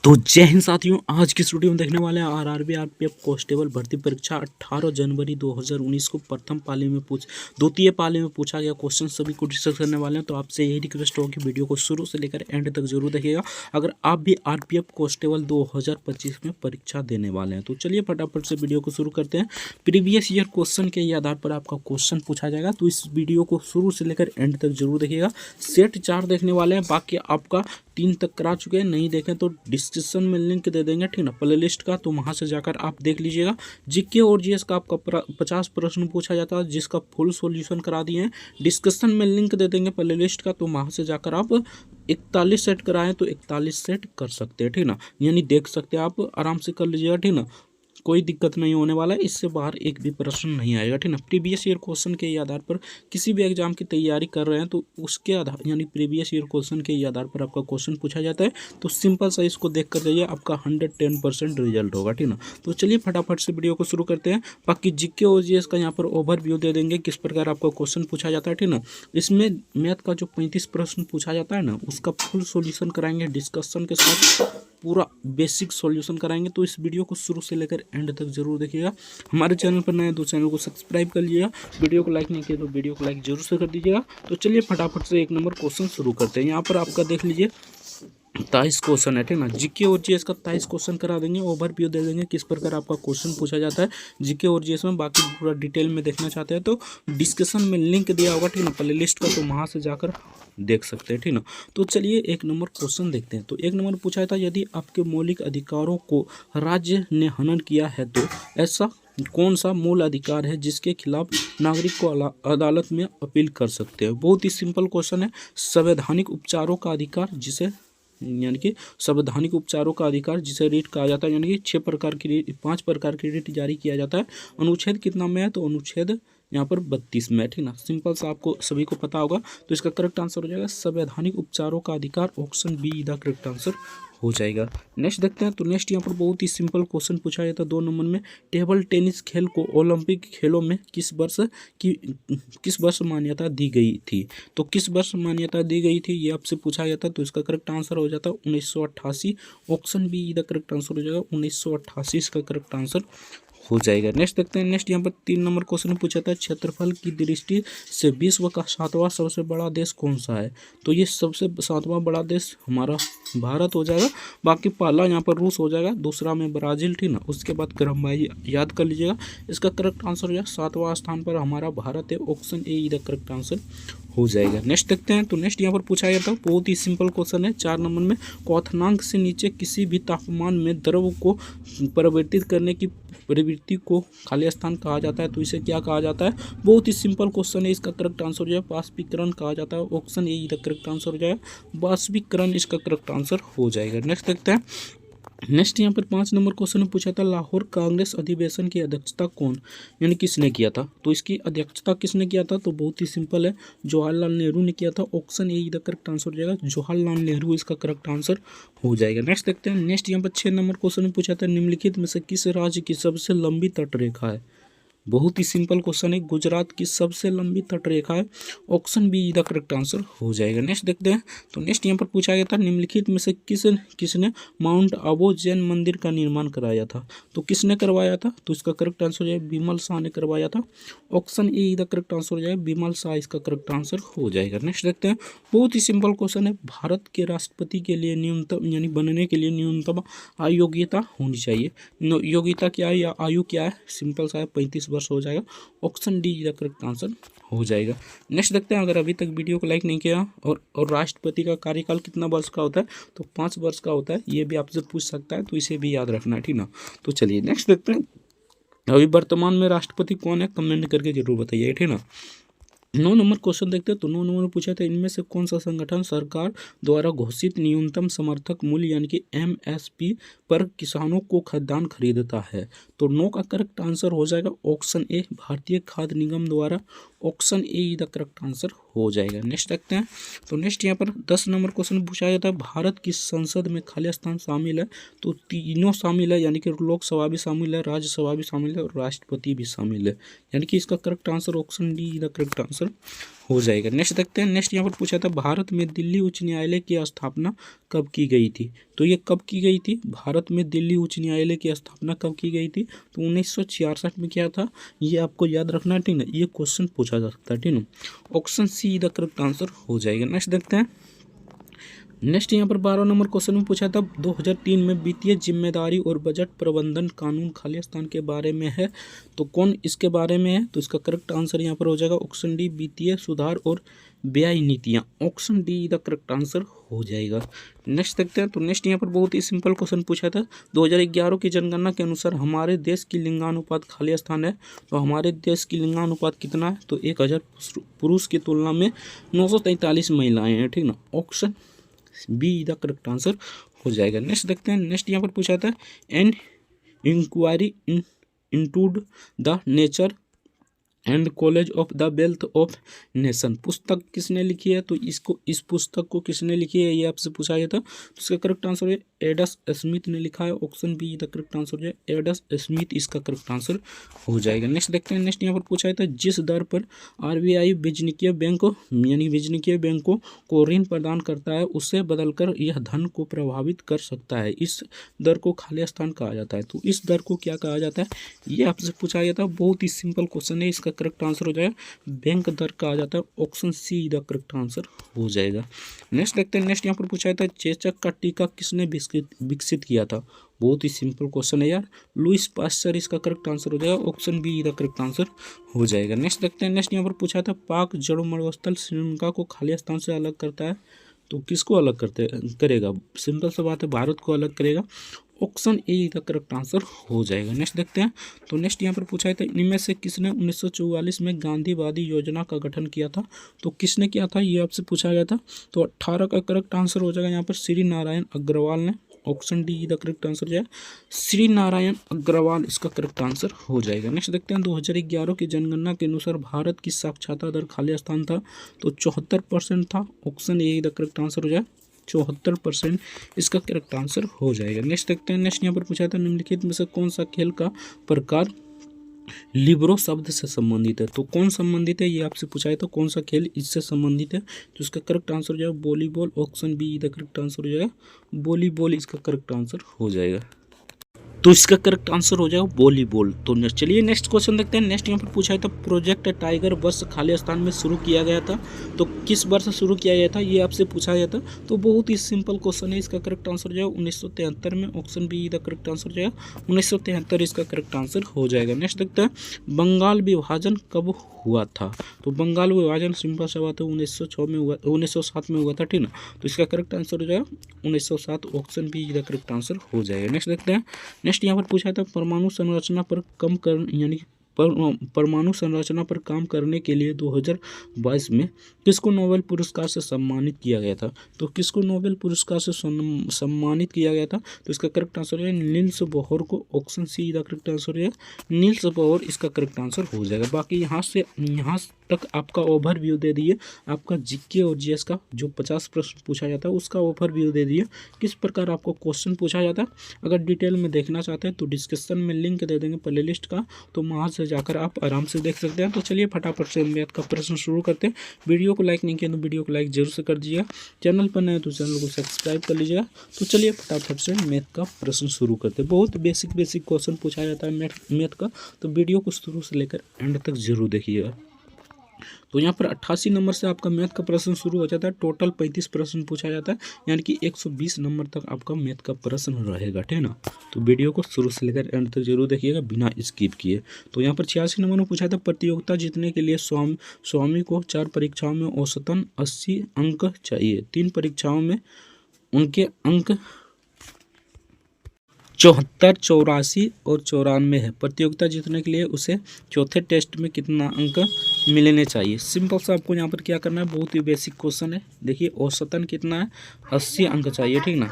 तो जय हिंद साथियों, आज की इस वीडियो में देखने वाले हैं आरआरबी आरपीएफ कांस्टेबल भर्ती परीक्षा 18 जनवरी 2019 को प्रथम पाली में द्वितीय पाली में पूछा गया क्वेश्चन सभी को डिस्कस करने वाले हैं। तो आपसे यही रिक्वेस्ट होगी, वीडियो को शुरू से लेकर एंड तक जरूर देखिएगा अगर आप भी आरपीएफ कांस्टेबल 2025 में परीक्षा देने वाले हैं। तो चलिए फटाफट से वीडियो को शुरू करते हैं। प्रीवियस ईयर क्वेश्चन के आधार पर आपका क्वेश्चन पूछा जाएगा, तो इस वीडियो को शुरू से लेकर एंड तक जरूर देखिएगा। सेट 4 देखने वाले हैं, बाकी आपका 3 तक करा चुके हैं, नहीं देखें तो डिस्क्रिप्शन में लिंक दे देंगे, ठीक ना, प्ले लिस्ट का, तो वहां से जाकर आप देख लीजिएगा। जीके और जीएस का आपका 50 प्रश्न पूछा जाता है, जिसका फुल सॉल्यूशन करा दिए हैं। डिस्क्रिप्शन में लिंक दे देंगे प्ले लिस्ट का, तो वहां से जाकर आप 41 सेट कराएं तो 41 सेट कर सकते हैं, ठीक ना, यानी देख सकते हैं, आप आराम से कर लीजिएगा, ठीक ना, कोई दिक्कत नहीं होने वाला है। इससे बाहर एक भी प्रश्न नहीं आएगा, ठीक ना। प्रीवियस ईयर क्वेश्चन के आधार पर किसी भी एग्जाम की तैयारी कर रहे हैं तो उसके आधार यानी प्रीवियस ईयर क्वेश्चन के आधार पर आपका क्वेश्चन पूछा जाता है। तो सिंपल सा इसको देख कर जाइए, आपका 110% रिजल्ट होगा, ठीक ना। तो चलिए फटाफट से वीडियो को शुरू करते हैं। बाकी जीके और जीएस का यहाँ पर ओवरव्यू दे देंगे, किस प्रकार आपका क्वेश्चन पूछा जाता है, ठीक ना। इसमें मैथ का जो 35 प्रश्न पूछा जाता है ना, उसका फुल सोल्यूशन कराएंगे डिस्कशन के साथ, पूरा बेसिक सॉल्यूशन कराएंगे। तो इस वीडियो को शुरू से लेकर एंड तक जरूर देखिएगा। हमारे चैनल पर नए तो चैनल को सब्सक्राइब कर लीजिएगा, वीडियो को लाइक नहीं किया तो वीडियो को लाइक जरूर से कर दीजिएगा। तो चलिए फटाफट से 1 नंबर क्वेश्चन शुरू करते हैं। यहाँ पर आपका देख लीजिए 23 क्वेश्चन है, ठीक ना। जीके और जीएस का 23 क्वेश्चन करा देंगे, ओवरव्यू दे देंगे किस प्रकार आपका क्वेश्चन पूछा जाता है जीके और जीएस में। बाकी पूरा डिटेल में देखना चाहते हैं तो डिस्क्रिप्शन में लिंक दिया होगा, ठीक ना, प्ले लिस्ट का, तो वहाँ से जाकर देख सकते हैं, ठीक ना। तो चलिए 1 नंबर क्वेश्चन देखते हैं। तो 1 नंबर पूछा था, यदि आपके मौलिक अधिकारों को राज्य ने हनन किया है तो ऐसा कौन सा मूल अधिकार है जिसके खिलाफ नागरिक को अदालत में अपील कर सकते हैं। बहुत ही सिंपल क्वेश्चन है। संवैधानिक उपचारों का अधिकार, जिसे यानी कि संवैधानिक उपचारों का अधिकार जिसे रीट कहा जाता है, यानी कि 5 प्रकार की रीट जारी किया जाता है। अनुच्छेद कितना में है, तो अनुच्छेद यहाँ पर 32 में है, ठीक ना। सिंपल सा आपको सभी को पता होगा, तो इसका करेक्ट आंसर हो जाएगा संवैधानिक उपचारों का अधिकार, option be the correct answer हो जाएगा। नेक्स्ट देखते हैं। तो नेक्स्ट यहाँ पर बहुत ही सिंपल क्वेश्चन पूछा गया था 2 नंबर में। टेबल टेनिस खेल को ओलंपिक खेलों में किस वर्ष मान्यता दी गई थी। तो किस वर्ष मान्यता दी गई थी ये आपसे पूछा गया था, तो इसका करेक्ट आंसर हो जाता है 1988, option be the correct answer हो जाएगा 1988, इसका करेक्ट आंसर हो जाएगा। नेक्स्ट देखते हैं। नेक्स्ट यहाँ पर 3 नंबर क्वेश्चन पूछा था, क्षेत्रफल की दृष्टि से विश्व का 7वां सबसे बड़ा देश कौन सा है। तो ये सबसे 7वां बड़ा देश हमारा भारत हो जाएगा। बाकी पहला यहाँ पर रूस हो जाएगा, दूसरा में ब्राजील, ठीक ना, उसके बाद क्रम भाई याद कर लीजिएगा। इसका करेक्ट आंसर हो जाएगा 7वां स्थान पर हमारा भारत है, option A the correct answer हो जाएगा। नेक्स्ट देखते हैं। तो नेक्स्ट यहाँ पर पूछा गया था, बहुत ही सिंपल क्वेश्चन है 4 नंबर में। क्वथनांक से नीचे किसी भी तापमान में द्रव को परिवर्तित करने की प्रवृत्ति को खाली स्थान कहा जाता है, तो इसे क्या कहा जाता है। बहुत ही सिंपल क्वेश्चन है, इसका करेक्ट आंसर हो जाए बाष्पीकरण कहा जाता है, option A the correct answer हो जाएगा बाष्पीकरण, इसका करेक्ट आंसर हो जाएगा। नेक्स्ट देखते हैं। नेक्स्ट यहाँ पर 5 नंबर क्वेश्चन में पूछा था, लाहौर कांग्रेस अधिवेशन की अध्यक्षता कौन यानी किसने किया था। तो इसकी अध्यक्षता किसने किया था, तो बहुत ही सिंपल है, जवाहरलाल नेहरू ने किया था, option A the correct answer हो जाएगा जवाहरलाल नेहरू, इसका करेक्ट आंसर हो जाएगा। नेक्स्ट देखते हैं। नेक्स्ट यहाँ पर 6 नंबर क्वेश्चन में पूछा था, निम्नलिखित में से किस राज्य की सबसे लंबी तटरेखा है। बहुत ही सिंपल क्वेश्चन है, गुजरात की सबसे लंबी तटरेखा है, option be the correct answer हो जाएगा। नेक्स्ट देखते हैं। तो नेक्स्ट यहाँ पर पूछा गया था, निम्नलिखित में से किसने माउंट आबू जैन मंदिर का निर्माण कराया था। तो किसने करवाया था, तो इसका करेक्ट आंसर हो जाएगा बिमल शाह ने करवाया था, option A the correct answer हो जाएगा बिमल शाह, इसका करेक्ट आंसर हो जाएगा। नेक्स्ट देखते हैं। बहुत ही सिंपल क्वेश्चन है, भारत के राष्ट्रपति के लिए न्यूनतम यानी बनने के लिए न्यूनतम आयोग्यता होनी चाहिए। योग्यता क्या है या आयु क्या है, सिंपल सा है 35 वर्ष हो जाएगा, option D the correct answer हो जाएगा। नेक्स्ट देखते हैं। अगर अभी तक वीडियो को लाइक नहीं किया और राष्ट्रपति का कार्यकाल कितना वर्ष का होता है, तो 5 वर्ष का होता है, ये भी आपसे पूछ सकता है, तो इसे भी याद रखना है, ठीक ना। तो चलिए नेक्स्ट देखते हैं। अभी वर्तमान में राष्ट्रपति कौन है, कमेंट करके जरूर बताइए, ठीक ना। 9 नंबर क्वेश्चन देखते हैं। तो 9 नंबर में पूछा था, इनमें से कौन सा संगठन सरकार द्वारा घोषित न्यूनतम समर्थक मूल्य यानी कि एमएसपी पर किसानों को खाद्यान्न खरीदता है। तो 9 का करेक्ट आंसर हो जाएगा ऑप्शन ए भारतीय खाद्य निगम द्वारा, option A the correct answer हो जाएगा। नेक्स्ट देखते हैं। तो नेक्स्ट यहाँ पर 10 नंबर क्वेश्चन पूछा जाता है, भारत की संसद में खाली स्थान शामिल है। तो तीनों शामिल है, यानी कि लोकसभा भी शामिल है, राज्यसभा भी शामिल है और राष्ट्रपति भी शामिल है, यानी कि इसका correct answer option D the correct answer हो जाएगा। नेक्स्ट देखते हैं। नेक्स्ट यहाँ पर पूछा था भारत में दिल्ली उच्च न्यायालय की स्थापना कब की गई थी। तो ये कब की गई थी, भारत में दिल्ली उच्च न्यायालय की स्थापना कब की गई थी, तो 1966 में क्या था, ये आपको याद रखना है, ठीक ना। ये क्वेश्चन पूछा जा सकता है, ठीक ना। Option see the correct answer हो जाएगा। नेक्स्ट देखते हैं। नेक्स्ट यहाँ पर 12 नंबर क्वेश्चन में पूछा था 2003 में वित्तीय जिम्मेदारी और बजट प्रबंधन कानून खालिस्तान के बारे में है, तो कौन इसके बारे में है, तो इसका करेक्ट आंसर यहाँ पर हो जाएगा ऑप्शन डी वित्तीय सुधार और व्यय नीतियाँ। Option D the correct answer हो जाएगा। नेक्स्ट देखते हैं। तो नेक्स्ट यहाँ पर बहुत ही सिंपल क्वेश्चन पूछा था 2011 की जनगणना के अनुसार हमारे देश की लिंगानुपात खालिस्तान है, तो हमारे देश की लिंगानुपात कितना है, तो 1000 पुरुष की तुलना में 943 महिलाएं हैं, ठीक ना। Option be the correct answer हो जाएगा। नेक्स्ट देखते हैं। नेक्स्ट यहाँ पर पूछा था an inquiry into the nature and college of the wealth of nation पुस्तक किसने लिखी है, तो इस पुस्तक को किसने लिखी है, ये आपसे पूछा गया था। तो इसका करेक्ट आंसर है एडस स्मिथ ने लिखा है। Option be the correct answer है एडस स्मिथ, इसका करेक्ट आंसर हो जाएगा। नेक्स्ट देखते हैं। नेक्स्ट यहाँ पर पूछा गया था जिस दर पर आरबीआई वाणिज्यिक बैंक यानी वाणिज्यिक बैंकों को ऋण प्रदान करता है उससे बदलकर यह धन को प्रभावित कर सकता है, इस दर को खालिस्तान कहा जाता है। तो इस दर को क्या कहा जाता है, ये आपसे पूछा गया था। बहुत ही सिंपल क्वेश्चन है, इसका करेक्ट आंसर हो जाएगा बैंक दर कहा जाता है। Option see the correct answer हो जाएगा। नेक्स्ट देखते हैं। नेक्स्ट यहाँ पर पूछा था चेचक का टीका किसने विकसित किया था। बहुत ही सिंपल क्वेश्चन है यार, लुईस पास्चर, इसका करेक्ट आंसर हो जाएगा। Option be the correct answer हो जाएगा। नेक्स्ट देखते हैं। नेक्स्ट यहाँ पर पूछा था पाक जड़ों मरुस्थल श्रीलंका को खालिस्तान से अलग करता है, तो किसको अलग करेगा, सिंपल सा बात है, भारत को अलग करेगा। ऑप्शन ए का करेक्ट आंसर हो जाएगा। नेक्स्ट देखते हैं। तो नेक्स्ट यहाँ पर पूछा है इनमें से किसने 1944 में गांधीवादी योजना का गठन किया था, तो किसने किया था, ये आपसे पूछा गया था। तो 18 का करेक्ट आंसर हो जाएगा यहाँ पर श्री नारायण अग्रवाल ने। Option D the correct answer जो है श्री नारायण अग्रवाल, इसका करेक्ट आंसर हो जाएगा। नेक्स्ट देखते हैं। 2011 की जनगणना के अनुसार भारत की साक्षरता दर खालिस्तान था, तो 74% था। Option A the correct answer हो जाए 74%, इसका करेक्ट आंसर हो जाएगा। नेक्स्ट देखते हैं। नेक्स्ट यहाँ पर पूछा था निम्नलिखित में से कौन सा खेल का प्रकार लिब्रो शब्द से संबंधित है, तो कौन संबंधित है, ये आपसे पूछा है, तो कौन सा खेल इससे संबंधित है, तो इसका करेक्ट आंसर हो जाएगा volleyball. Option be the correct answer हो जाएगा वॉलीबॉल, इसका करेक्ट आंसर हो जाएगा। तो इसका करेक्ट आंसर हो जाएगा वॉलीबॉल। तो चलिए नेक्स्ट क्वेश्चन देखते हैं। नेक्स्ट यहाँ पर पूछा है था प्रोजेक्ट टाइगर वर्ष खालिस्तान में शुरू किया गया था, तो किस वर्ष शुरू किया गया था, ये आपसे पूछा गया था। तो बहुत ही सिंपल क्वेश्चन है, इसका करेक्ट आंसर हो जाएगा 1973 में। Option be the correct answer हो जाएगा 1973, इसका करेक्ट आंसर हो जाएगा। नेक्स्ट देखते हैं बंगाल विभाजन कब हुआ था, तो बंगाल विभाजन सिंपल सा बात है 1906 में हुआ, 1907 में हुआ था, ठीक ना। तो इसका करेक्ट आंसर हो जाएगा 1907। Option be the correct answer हो जाएगा। नेक्स्ट देखते हैं। नेक्स्ट यहाँ पर पूछा था परमाणु संरचना पर कम कर यानी परमाणु संरचना पर काम करने के लिए 2022 में किसको नोबेल पुरस्कार से सम्मानित किया गया था, तो किसको नोबेल पुरस्कार से सम्मानित किया गया था, तो इसका करेक्ट आंसर है नील्स बोहर को। Option see the correct answer है नील्स बोहर, इसका करेक्ट आंसर हो जाएगा। बाकी यहाँ तक आपका ओवरव्यू दे दिए, आपका जीके और जीएस का जो 50 प्रश्न पूछा जाता है उसका ओवरव्यू दे दिए, किस प्रकार आपको क्वेश्चन पूछा जाता है। अगर डिटेल में देखना चाहते हैं तो डिस्क्रिप्शन में लिंक दे देंगे प्ले लिस्ट का, तो वहाँ से जाकर आप आराम से देख सकते हैं। तो चलिए फटाफट से मैथ का प्रश्न शुरू करते हैं। वीडियो को लाइक नहीं किया तो वीडियो को लाइक जरूर से कर दीजिएगा, चैनल पर नए तो चैनल को सब्सक्राइब कर लीजिएगा। तो चलिए फटाफट से मैथ का प्रश्न शुरू करते हैं। बहुत बेसिक क्वेश्चन पूछा जाता है मैथ का, तो वीडियो को शुरू से लेकर एंड तक जरूर देखिएगा। तो यहाँ पर 88 नंबर से आपका मैथ का प्रश्न शुरू हो जाता है। टोटल 35 प्रश्न पूछा जाता है, यानी कि 120 नंबर तक आपका मैथ का प्रश्न रहेगा, ठीक है ना। तो वीडियो को शुरू से लेकर एंड तक जरूर देखिएगा बिना स्किप किए। तो यहाँ पर 86 नंबर में पूछा था प्रतियोगिता जीतने के लिए स्वामी को 4 परीक्षाओं में औसतन 80 अंक चाहिए, 3 परीक्षाओं में उनके अंक 74, 84 और 94 है। प्रतियोगिता जीतने के लिए उसे चौथे टेस्ट में कितना अंक मिलने चाहिए। सिंपल सा आपको यहाँ पर क्या करना है, बहुत ही बेसिक क्वेश्चन है। देखिए औसतन कितना है, 80 अंक चाहिए, ठीक ना।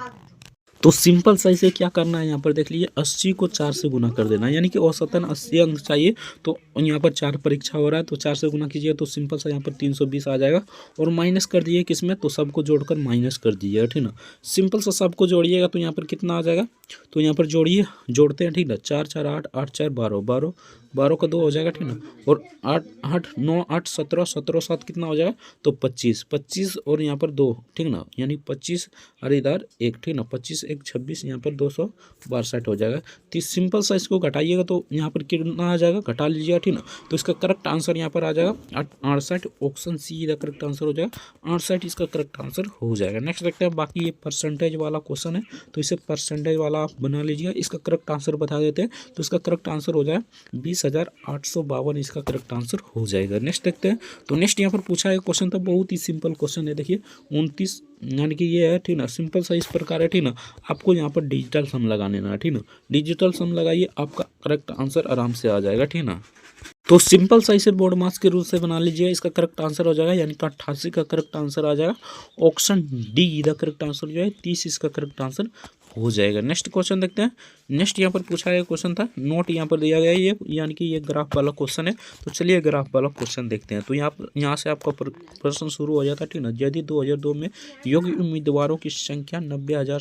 तो सिंपल सा इसे क्या करना है, यहाँ पर देख लीजिए 80 को 4 से गुना कर देना, यानी कि औसतन 80 अंक चाहिए। तो यहाँ पर 4 परीक्षा हो रहा है तो 4 से गुना कीजिए, तो सिंपल सा यहाँ पर 320 आ जाएगा। और माइनस कर दीजिए किसमें, तो सबको जोड़कर माइनस कर दीजिएगा, ठीक ना। सिंपल सा सबको जोड़िएगा तो यहाँ पर कितना आ जाएगा, तो यहाँ पर जोड़ते हैं, ठीक ना। 4 4 8 8 4 12 12 12 का 2 हो जाएगा, ठीक ना। और 8 8 9 8 17 17 7 कितना हो जाएगा, तो 25 25 और यहाँ पर 2, ठीक ना, यानी 25 और इधर 1, ठीक ना, 25 1 26, यहाँ पर 262 हो जाएगा। तो सिंपल सा इसको घटाइएगा तो यहाँ पर कितना आ जाएगा, घटा लीजिएगा, ठीक ना। तो इसका करेक्ट आंसर यहाँ पर आ जाएगा 68। ऑप्शन सी का करेक्ट आंसर हो जाएगा 68, इसका करेक्ट आंसर हो जाएगा। नेक्स्ट देखते हैं, बाकी ये परसेंटेज वाला क्वेश्चन है, तो इसे परसेंटेज वाला आप बना लीजिएगा। इसका करेक्ट आंसर बता देते हैं, तो इसका करेक्ट आंसर हो जाए 20,852, इसका करेक्ट आंसर हो जाएगा। नेक्स्ट देखते हैं, तो नेक्स्ट यहाँ पर पूछा है क्वेश्चन, तो बहुत ही सिंपल क्वेश्चन है, देखिए 29, यानी कि ये है, ठीक ना, सिंपल सा इस प्रकार है, ठीक ना। आपको यहाँ पर डिजिटल सम लगा लेना है, ठीक ना, डिजिटल सम लगाइए, आपका करेक्ट आंसर आराम से आ जाएगा, ठीक ना। तो सिंपल सा इसे बोर्ड मास के रूल से बना लीजिए, इसका करेक्ट आंसर हो जाएगा, यानी कि 88 का करेक्ट आंसर आ जाएगा। ऑप्शन डी इधर करेक्ट आंसर हो जाएगा, 30 इसका करेक्ट आंसर हो जाएगा। नेक्स्ट क्वेश्चन देखते हैं। नेक्स्ट यहाँ पर पूछा गया क्वेश्चन था, नोट यहाँ पर दिया गया है, ये यानी कि ये ग्राफ वाला क्वेश्चन है। तो चलिए ग्राफ वाला क्वेश्चन देखते हैं। तो यहाँ से आपका प्रश्न शुरू हो जाता है, ठीक ना। यदि 2002 में योग्य उम्मीदवारों की संख्या 90,000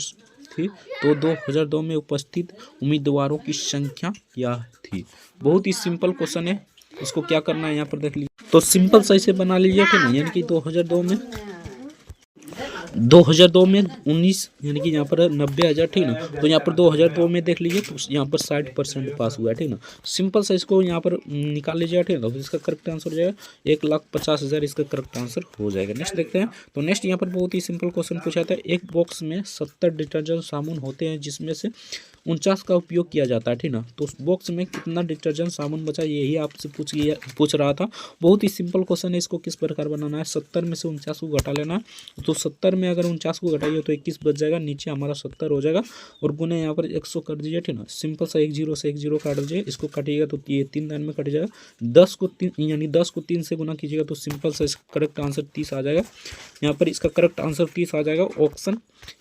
थी, तो 2002 में उपस्थित उम्मीदवारों की संख्या क्या थी। बहुत ही सिंपल क्वेश्चन है, इसको क्या करना है यहाँ पर देख लीजिए। तो सिंपल सा इसे बना लीजिए, ठीक है, यानी कि 2002 में 19, यानी कि यहाँ पर 90,000, ठीक ना। तो यहाँ पर 2002 में देख लीजिए, तो यहाँ पर 60% पास हुआ है, ठीक ना। सिंपल सा इसको यहाँ पर निकाल लीजिएगा, ठीक है, तो इसका करेक्ट आंसर हो जाएगा 1,50,000, इसका करेक्ट आंसर हो जाएगा। नेक्स्ट देखते हैं। तो नेक्स्ट यहाँ पर बहुत ही सिंपल क्वेश्चन पूछा था, एक बॉक्स में 70 डिटर्जेंट साबुन होते हैं, जिसमें से 49 का उपयोग किया जाता है, ठीक ना। तो उस बॉक्स में कितना डिटर्जेंट साबुन बचा, यही आपसे पूछ रहा था। बहुत ही सिंपल क्वेश्चन है, इसको किस प्रकार बनाना है, 70 में से 49 को घटा लेना है। तो 70 में अगर 49 को घटाइए तो 21 बच जाएगा, नीचे हमारा 70 हो जाएगा, और गुने यहाँ पर 100 कर दीजिए, ठीक ना। सिंपल सा 1 0 से 1 0 काट दीजिए, इसको काटिएगा तो ये 3 दान में कट जाएगा। 10 को 3, यानी 10 को 3 से गुना कीजिएगा तो सिंपल सा इसका करेक्ट आंसर 30 आ जाएगा। यहाँ पर इसका करेक्ट आंसर 30 आ जाएगा। ऑप्शन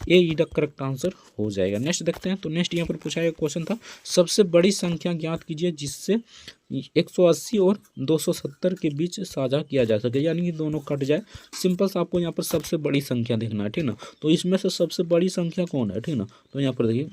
ए इधर करेक्ट आंसर हो जाएगा। नेक्स्ट देखते हैं। तो नेक्स्ट यहाँ पर पूछा गया क्वेश्चन था, सबसे बड़ी संख्या ज्ञात कीजिए जिससे 180 और 270 के बीच साझा किया जा सके, यानी कि दोनों कट जाए। सिंपल सा आपको यहाँ पर सबसे बड़ी संख्या देखना है, ठीक ना। तो इसमें से सबसे बड़ी संख्या कौन है, ठीक ना। तो यहाँ पर देखिए,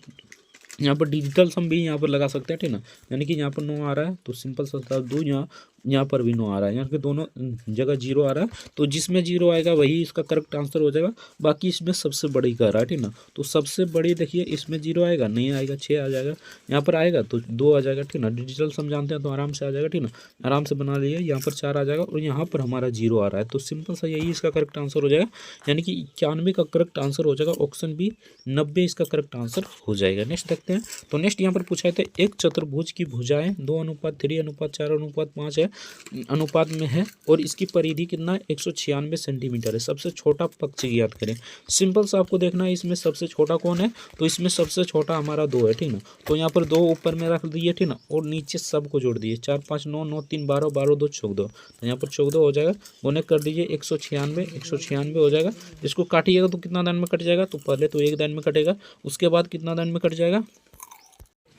यहाँ पर डिजिटल सम भी यहाँ पर लगा सकते हैं, ठीक ना, यानी कि यहाँ पर 9 आ रहा है, तो सिंपल सा 2, यहाँ पर भी 9 आ रहा है, यहाँ पे दोनों जगह 0 आ रहा है, तो जिसमें 0 आएगा वही इसका करेक्ट आंसर हो जाएगा। बाकी इसमें सबसे बड़ी कह रहा है, ठीक ना। तो सबसे बड़ी देखिए, इसमें 0 आएगा, नहीं आएगा, 6 आ जाएगा, यहाँ पर आएगा तो 2 आ जाएगा, ठीक ना। डिजिटल सम जानते हैं तो आराम से आ जाएगा, ठीक ना, आराम से बना लीजिए। यहाँ पर 4 आ जाएगा, और यहाँ पर हमारा 0 आ रहा है, तो सिंपल सा यही इसका करेक्ट आंसर हो जाएगा, यानी कि 91 का करेक्ट आंसर हो जाएगा। ऑप्शन बी 90 इसका करेक्ट आंसर हो जाएगा। नेक्स्ट देखते हैं। तो नेक्स्ट यहाँ पर पूछा है, एक चतुर्भुज की भुजाएं 2:3:4:5 है, अनुपात में है, और इसकी परिधि कितना है, 196 सेंटीमीटर है। सबसे छोटा पक्ष ज्ञात करें। सिंपल सा आपको देखना है, इसमें सबसे छोटा कौन है, तो इसमें सबसे छोटा हमारा 2 है, ठीक ना। तो यहाँ पर 2 ऊपर में रख दिए, ठीक ना, और नीचे सब को जोड़ दिए, 4 5 9 9 3 12 12 2 14, तो यहाँ पर 14 हो जाएगा। उन्हें कर दीजिए 196 हो जाएगा। इसको काटिएगा तो कितना दान में कट जाएगा, तो पहले तो 1 दान में कटेगा, उसके बाद कितना दान में कट जाएगा,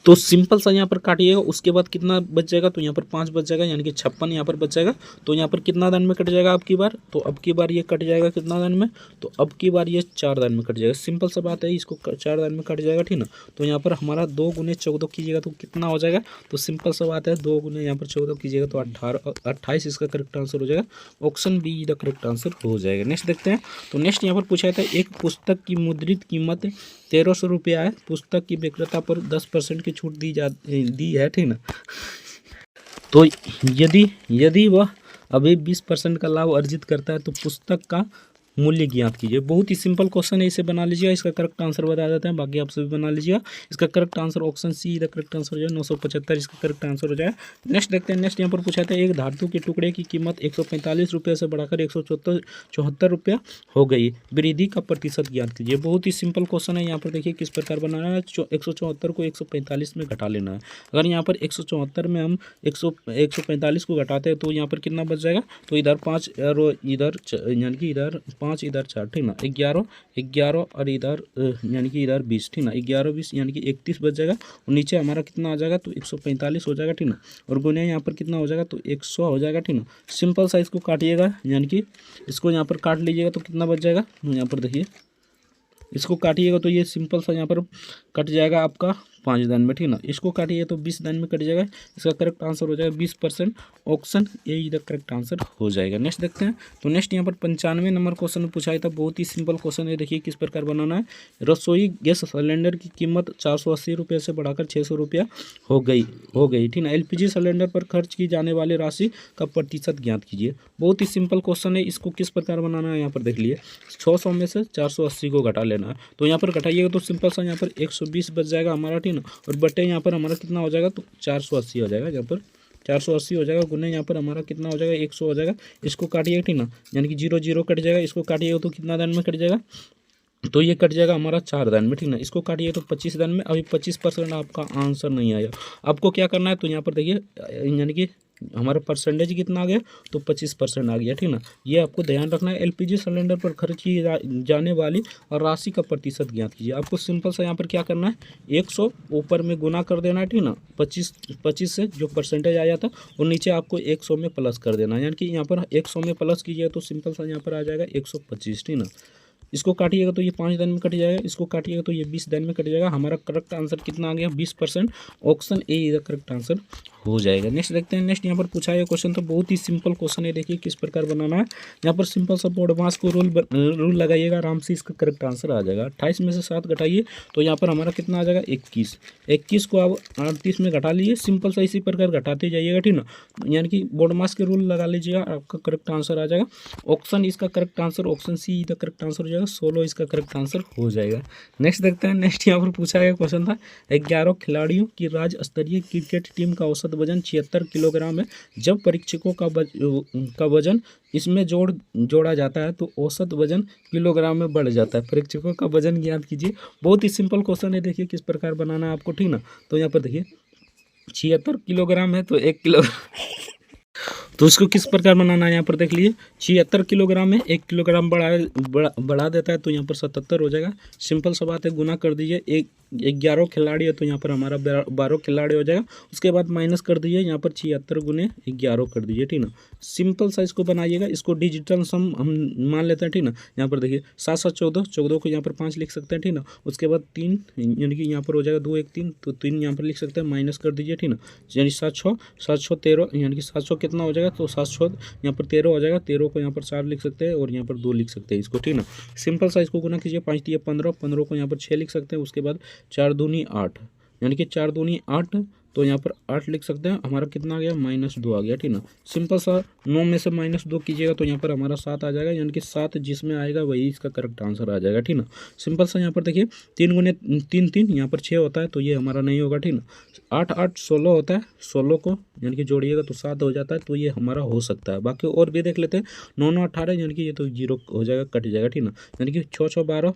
तो सिंपल सा यहाँ पर काटिएगा, उसके बाद कितना बच जाएगा, तो यहाँ पर 5 बच जाएगा, यानी कि 56 यहाँ पर बच जाएगा। तो यहाँ पर कितना दान में कट जाएगा अब की बार, तो अब की बार ये कट जाएगा कितना दान में, तो अब की बार ये 4 दान में कट जाएगा। सिंपल सा बात है, इसको 4 दान में कट जाएगा, ठीक ना। तो यहाँ पर हमारा 2 गुने 14 कीजिएगा तो कितना हो जाएगा, तो सिंपल सा बात है, 2 गुने यहाँ पर 14 कीजिएगा तो 28 इसका करेक्ट आंसर हो जाएगा। Option be the correct answer हो जाएगा। नेक्स्ट देखते हैं। तो नेक्स्ट यहाँ पर पूछा था, एक पुस्तक की मुद्रित कीमत 1300 रुपया है, पुस्तक की विक्रेता पर 10% की छूट दी है, ठीक ना। तो यदि वह अभी 20% का लाभ अर्जित करता है तो पुस्तक का मूल्य ज्ञात कीजिए। बहुत ही सिंपल क्वेश्चन है, इसे बना लीजिए, इसका करेक्ट आंसर बता देते हैं, बाकी आप सभी बना लीजिए। इसका correct answer option see the correct answer हो जाए 975, इसका करेक्ट आंसर हो जाए। नेक्स्ट देखते हैं। नेक्स्ट यहाँ पर पूछा था, एक धातु के टुकड़े की कीमत 145 रुपये से बढ़ाकर 174 रुपया हो गई, वृद्धि का प्रतिशत ज्ञात कीजिए। बहुत ही सिंपल क्वेश्चन है, यहाँ पर देखिए किस प्रकार बनाना है। 174 को 145 में घटा लेना है। अगर यहाँ पर 174 में हम 145 को घटाते हैं तो यहाँ पर कितना बच जाएगा, तो इधर 5 और इधर, यानी कि इधर 5 इधर 4, ठीक ना, 11 और इधर यानी कि इधर 20, ठीक ना, 11 20 यानी कि 31 बच जाएगा, और नीचे हमारा कितना आ जाएगा, तो 145 हो जाएगा, ठीक ना, और गुने यहाँ पर कितना हो जाएगा, तो 100 हो जाएगा, ठीक ना। सिंपल सा इसको काटिएगा, यानी कि इसको यहाँ पर काट लीजिएगा तो कितना बच जाएगा, यहाँ पर देखिए इसको काटिएगा तो ये सिंपल सा यहाँ पर कट जाएगा आपका 5 दिन में, ठीक ना। इसको काटिए तो 20 दिन में कट जाएगा। इसका करेक्ट आंसर हो जाएगा 20%। ऑप्शन ए इधर करेक्ट आंसर हो जाएगा। नेक्स्ट देखते हैं। तो नेक्स्ट यहाँ पर 95 नंबर क्वेश्चन में पूछा था, बहुत ही सिंपल क्वेश्चन है। देखिए किस प्रकार बनाना है। रसोई गैस सिलेंडर की कीमत 480 रुपये से बढ़ाकर 600 रुपया हो गई, ठीक ना। एलपीजी सिलेंडर पर खर्च की जाने वाली राशि का प्रतिशत ज्ञात कीजिए। बहुत ही सिंपल क्वेश्चन है। इसको किस प्रकार बनाना है, यहाँ पर देख लिए 600 में से 480 को घटा लेना है। तो यहाँ पर घटाइएगा तो सिंपल सा यहाँ पर 120 बच जाएगा हमारा, ठीक ना। और बटे यहाँ पर हमारा कितना हो जाएगा, तो 480 हो जाएगा। यहाँ पर 480 हो जाएगा, गुने यहाँ पर हमारा कितना हो जाएगा, 100 हो जाएगा। इसको काटिएगा, ठीक ना, यानी कि 0 0 कट जाएगा। इसको काटिएगा तो कितना दिन में कट जाएगा, तो ये कट जाएगा हमारा 4 दिन में, ठीक ना। इसको काटिए तो 25 दिन में। अभी 25% आपका आंसर नहीं आया। आपको क्या करना है, तो यहाँ पर देखिए यानी कि हमारा परसेंटेज कितना आ गया, तो 25% आ गया, ठीक ना। ये आपको ध्यान रखना है। एलपीजी सिलेंडर पर खर्च की जाने वाली और राशि का प्रतिशत ज्ञात कीजिए। आपको सिंपल सा यहाँ पर क्या करना है, 100 ऊपर में गुना कर देना है, ठीक ना। 25 से जो परसेंटेज आया था और नीचे आपको 100 में प्लस कर देना है। यानी कि यहाँ पर 100 में प्लस कीजिए तो सिंपल सा यहाँ पर आ जाएगा 125, ठीक ना। इसको काटिएगा तो ये 5 दिन में कट जाएगा। इसको काटिएगा तो ये 20 दिन में कट जाएगा। हमारा करेक्ट आंसर कितना आ गया, 20%। Option A is the correct answer हो जाएगा। नेक्स्ट देखते हैं। नेक्स्ट यहाँ पर पूछा है क्वेश्चन, तो बहुत ही सिंपल क्वेश्चन है। देखिए किस प्रकार बनाना है। यहाँ पर सिंपल सा बोर्डमास को रूल लगाइएगा, आराम से इसका करेक्ट आंसर आ जाएगा। 28 में से 7 घटाइए तो यहाँ पर हमारा कितना आ जाएगा, 21 को आप 38 में घटा लीजिए। सिंपल सा इसी प्रकार घटाते जाइएगा, ठीक ना। यानी कि बोर्डमास के रूल लगा लीजिएगा, आपका करेक्ट आंसर आ जाएगा। ऑप्शन इसका correct answer, option see the correct answer हो जाएगा। 16 इसका करेक्ट आंसर हो जाएगा। नेक्स्ट देखते हैं। नेक्स्ट यहाँ पर पूछा गया क्वेश्चन था, 11 खिलाड़ियों की राज्य स्तरीय क्रिकेट टीम का औसत वजन 76 किलोग्राम है। जब परीक्षकों का वजन इसमें जोड़ा जाता है तो औसत वजन किलोग्राम में बढ़ जाता है। परीक्षकों का वजन ज्ञात कीजिए। बहुत ही सिंपल क्वेश्चन है। देखिए किस प्रकार बनाना है आपको, ठीक ना। तो यहाँ पर देखिए 76 किलोग्राम है तो 1 किलो तो इसको किस प्रकार बनाना है, यहाँ पर देख लीजिए 76 किलोग्राम में 1 किलोग्राम बढ़ा देता है तो यहाँ पर 77 हो जाएगा। सिंपल सा बात है, गुना कर दीजिए। 11 खिलाड़ी है तो यहाँ पर हमारा 12 खिलाड़ी हो जाएगा। उसके बाद माइनस कर दीजिए, यहाँ पर 76 गुने 11 कर दीजिए, ठीक ना। सिंपल सा इसको बनाइएगा। इसको डिजिटल सम हम मान लेते हैं, ठीक ना। यहाँ पर देखिए 7 7 14 को यहाँ पर 5 लिख सकते हैं, ठीक ना। उसके बाद 3 यानी कि यहाँ पर हो जाएगा 2 1 3, तो 3 यहाँ पर लिख सकते हैं, माइनस कर दीजिए, ठीक ना। यानी 7 6 13, यानी कि 700 कितना हो जाएगा, तो 7 6 यहाँ पर 13 हो जाएगा। 13 को यहाँ पर 4 लिख सकते हैं और यहाँ पर 2 लिख सकते हैं इसको, ठीक ना। सिंपल सा इसको गुना कीजिए, 5 3 15, 15 को यहाँ पर 6 लिख सकते हैं। उसके बाद 4 दूनी 8, यानी कि 4 दूनी 8, तो यहाँ पर 8 लिख सकते हैं। हमारा कितना आ गया, -2 आ गया, ठीक ना। सिंपल सा 9 में से -2 कीजिएगा तो यहाँ पर हमारा 7 आ जाएगा, यानी कि 7 जिसमें आएगा वही इसका करेक्ट आंसर आ जाएगा, ठीक ना। सिंपल सा यहाँ पर देखिए 3 गुने 3 3, यहाँ पर 6 होता है तो ये हमारा नहीं होगा, ठीक ना। 8 8 16 होता है, 16 को यानी कि जोड़िएगा तो 7 हो जाता है, तो ये हमारा हो सकता है। बाकी और भी देख लेते हैं। 9 9 18, यानी कि ये तो 0 हो जाएगा, कट जाएगा, ठीक ना। यानी कि 6 6 12,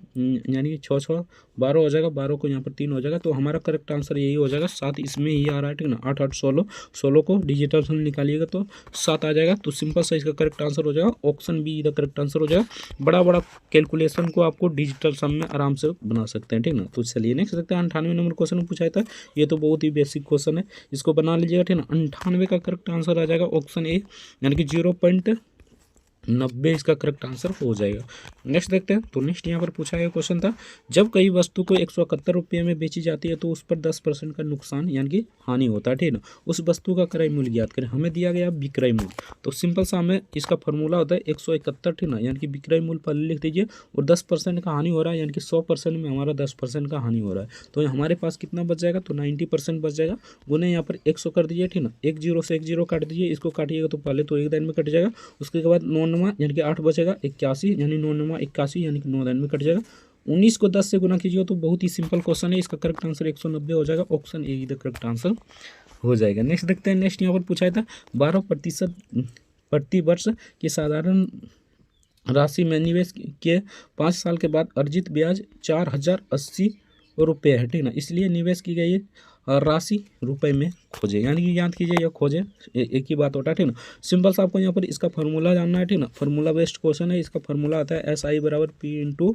यानी कि 6 6 12 हो जाएगा। 12 को यहाँ पर 3 हो जाएगा, तो हमारा करेक्ट आंसर यही हो जाएगा। 7 इसमें ही आ रहा है, ठीक ना। 8 8 16, 16 को डिजिटल सम निकालिएगा तो 7 आ जाएगा। तो सिंपल सा इसका करेक्ट आंसर हो जाएगा। ऑप्शन बी इधर करेक्ट आंसर हो जाएगा। बड़ा बड़ा कैलकुलेशन को आपको डिजिटल सम में आराम से बना सकते हैं, ठीक ना। तो चलिए नेक्स्ट देखते हैं। 98 नंबर क्वेश्चन पूछा था। ये तो बहुत ही बेसिक क्वेश्चन है, इसको बना लीजिएगा, ठीक ना। 98 का करेक्ट आंसर आ जाएगा ऑप्शन ए, यानी कि 0.90 इसका करेक्ट आंसर हो जाएगा। नेक्स्ट देखते हैं। तो नेक्स्ट यहाँ पर पूछा गया क्वेश्चन था, जब कई वस्तु को 171 रुपये में बेची जाती है तो उस पर 10% का नुकसान यानी कि हानि होता है, ठीक ना। उस वस्तु का क्रय मूल्य ज्ञात करें। हमें दिया गया विक्रय मूल्य, तो सिंपल सा हमें इसका फॉर्मूला होता है 171, ठीक ना। यानी कि विक्रय मूल्य पहले लिख दीजिए और 10% का हानि हो रहा है, यानी कि 100% में हमारा 10% का हानि हो रहा है। तो हमारे पास कितना बच जाएगा, तो 90% बच जाएगा। गुने यहाँ पर 100 कर दीजिए, ठीक ना। 1 0 से 1 0 काट दीजिए। इसको काटिएगा तो पहले तो 1 दिन में कट जाएगा। उसके बाद 9 यानी कि 8 बचेगा, 81, यानी 9 81, यानी कि 9 दिन में कट जाएगा। 19 को 10 से गुना कीजिए तो बहुत ही सिंपल क्वेश्चन है। इसका करेक्ट आंसर 190 हो जाएगा। ऑप्शन ए इधर करेक्ट आंसर हो जाएगा। नेक्स्ट देखते हैं। नेक्स्ट यहाँ पर पूछा था 12% प्रति वर्ष की साधारण राशि में निवेश के 5 साल के बाद अर्जित ब्याज 4080 रुपये है, ठीक ना। इसलिए निवेश की गई राशि रुपए में खोजे, यानी कि याद कीजिए या खोजे एक ही बात होता है, ठीक ना। सिंपल सा आपको यहाँ पर इसका फार्मूला जानना है, ठीक ना। फार्मूला बेस्ड क्वेश्चन है। इसका फार्मूला आता है SI = P ×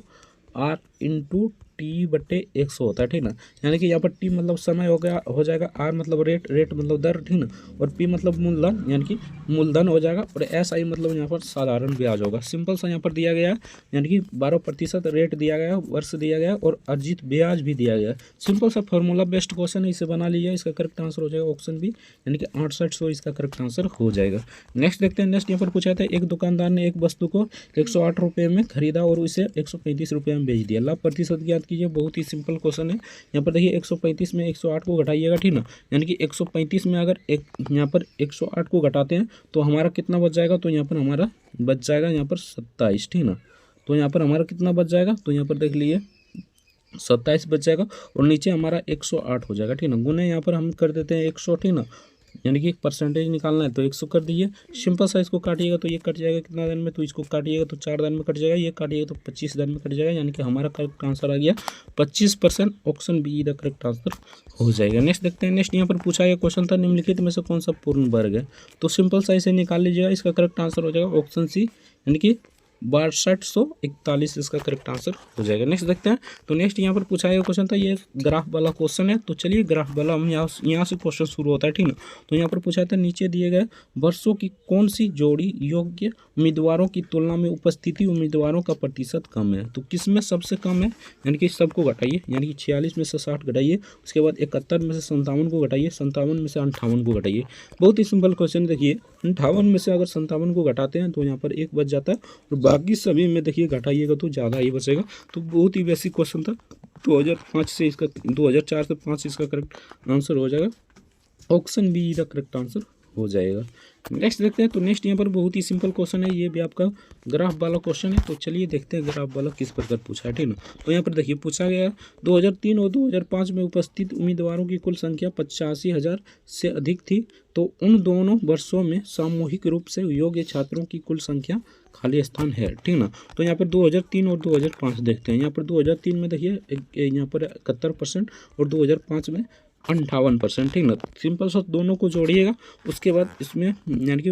R × T/100 होता है, ठीक ना। यानी कि यहाँ पर T मतलब समय हो जाएगा, R मतलब रेट मतलब दर, ठीक ना, और P मतलब मूलधन यानी कि मूलधन हो जाएगा, और SI मतलब यहाँ पर साधारण ब्याज होगा। सिंपल सा यहाँ पर दिया गया है, यानी कि 12% रेट दिया गया है, वर्ष दिया गया है, और अर्जित ब्याज भी दिया गया है। सिंपल सा फॉर्मूला बेस्ड क्वेश्चन है, इसे बना लीजिए। इसका करेक्ट आंसर हो जाएगा ऑप्शन बी, यानी कि 6800 इसका करेक्ट आंसर हो जाएगा। नेक्स्ट देखते हैं। नेक्स्ट यहाँ पर पूछा था, एक दुकानदार ने एक वस्तु को 108 रुपये में खरीदा और उसे 135 रुपये में बेच दिया। लाभ प्रतिशत ज्ञात कीजिए। बहुत ही सिंपल क्वेश्चन है। यहाँ पर देखिए 135 में 108 को घटाइएगा, ठीक ना। यानी कि 135 में अगर यहाँ पर 108 को घटाते हैं तो हमारा कितना बच जाएगा, तो यहाँ पर हमारा बच जाएगा यहाँ पर 27, ठीक ना। तो यहाँ पर हमारा कितना बच जाएगा, तो यहाँ पर देख लीजिए 27 बच जाएगा, और नीचे हमारा 108 हो जाएगा, ठीक ना। गुने यहाँ पर हम कर देते हैं 100, ठीक ना। यानी कि परसेंटेज निकालना है तो 100 कर दीजिए। सिंपल सा इसको काटिएगा तो ये कट जाएगा कितना दिन में, तो इसको काटिएगा तो 4 दिन में कट जाएगा, ये काटिएगा तो 25 दिन में कट जाएगा। यानी कि हमारा करेक्ट आंसर आ गया 25%। Option be the correct answer हो जाएगा। नेक्स्ट देखते हैं। नेक्स्ट यहाँ पर पूछा गया क्वेश्चन था, निम्नलिखित में से कौन सा पूर्ण वर्ग है। तो सिंपल सा इसे निकाल लीजिएगा। इसका करेक्ट आंसर हो जाएगा ऑप्शन सी, यानी कि 6241 इसका करेक्ट आंसर हो जाएगा। नेक्स्ट देखते हैं। तो नेक्स्ट यहाँ पर पूछा गया क्वेश्चन था, ये ग्राफ वाला क्वेश्चन है। तो चलिए ग्राफ वाला हम यहाँ से क्वेश्चन शुरू होता है, ठीक ना। तो यहाँ पर पूछा था, नीचे दिए गए वर्षों की कौन सी जोड़ी योग्य उम्मीदवारों की तुलना में उपस्थिति उम्मीदवारों का प्रतिशत कम है। तो किस में सबसे कम है, यानी कि सबको घटाइए, यानी कि 46 में से 60 घटाइए, उसके बाद 71 में से 57 को घटाइए, 57 में से 58 को घटाइए। बहुत ही सिंपल क्वेश्चन। देखिए 58 में से अगर 57 को घटाते हैं तो यहाँ पर 1 बच जाता है, और बाकी सभी में देखिए घटाइएगा तो ज़्यादा ही बचेगा। तो बहुत ही बेसिक क्वेश्चन था। 2005 से इसका 2004 से 5 इसका करेक्ट आंसर हो जाएगा। Option be the correct answer हो जाएगा। नेक्स्ट देखते हैं। तो नेक्स्ट यहाँ पर बहुत ही सिंपल क्वेश्चन है, ये भी आपका ग्राफ वाला क्वेश्चन है। तो चलिए देखते हैं ग्राफ वाला किस प्रकार पूछा है, ठीक ना। तो यहाँ पर देखिए पूछा गया 2003 और 2005 में उपस्थित उम्मीदवारों की कुल संख्या 85,000 से अधिक थी। तो उन दोनों वर्षों में सामूहिक रूप से योग्य छात्रों की कुल संख्या खाली स्थान है, ठीक ना। तो यहाँ पर 2003 और 2005 देखते हैं। यहाँ पर 2003 में देखिए यहाँ पर 71% और 2005 में 58%, ठीक ना। सिंपल सा दोनों को जोड़िएगा, उसके बाद इसमें यानी कि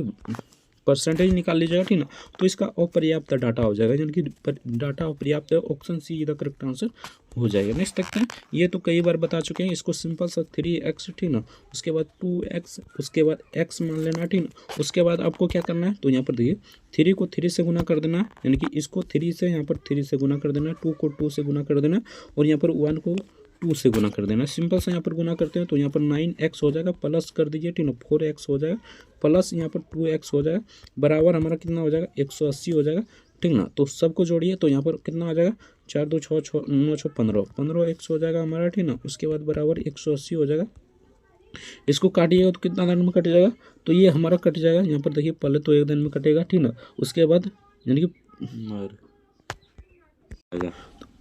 परसेंटेज निकाल लीजिएगा, ठीक ना। तो इसका अपर्याप्त डाटा हो जाएगा, यानी कि डाटा अपर्याप्त है। Option see the correct answer हो जाएगा। नेक्स्ट देखते हैं। ये तो कई बार बता चुके हैं इसको। सिंपल सा 3x, ठीक ना, उसके बाद 2x, उसके बाद x मान लेना, ठीक ना। उसके बाद आपको क्या करना है, तो यहाँ पर देखिए 3 को 3 से गुना कर देना है, यानी कि इसको 3 से यहाँ पर 3 से गुना कर देना है, 2 को 2 से गुना कर देना है, और यहाँ पर 1 को 2 से गुना कर देना। सिंपल सा यहाँ पर गुना करते हैं तो यहाँ पर 9x हो जाएगा, प्लस कर दीजिए, ठीक ना, 4x हो जाएगा, प्लस यहाँ पर 2x हो जाएगा, बराबर हमारा कितना हो जाएगा 180 हो जाएगा, ठीक ना। तो सबको जोड़िए तो यहाँ पर कितना आ जाएगा 4 2 6 6 9 6 15 x हो जाएगा हमारा, ठीक ना। उसके बाद बराबर 180 हो जाएगा। इसको काटिएगा तो कितना दिन में कट जाएगा, तो ये हमारा कट जाएगा। यहाँ पर देखिए पहले तो 1 दिन में कटेगा, ठीक ना। उसके बाद यानी कि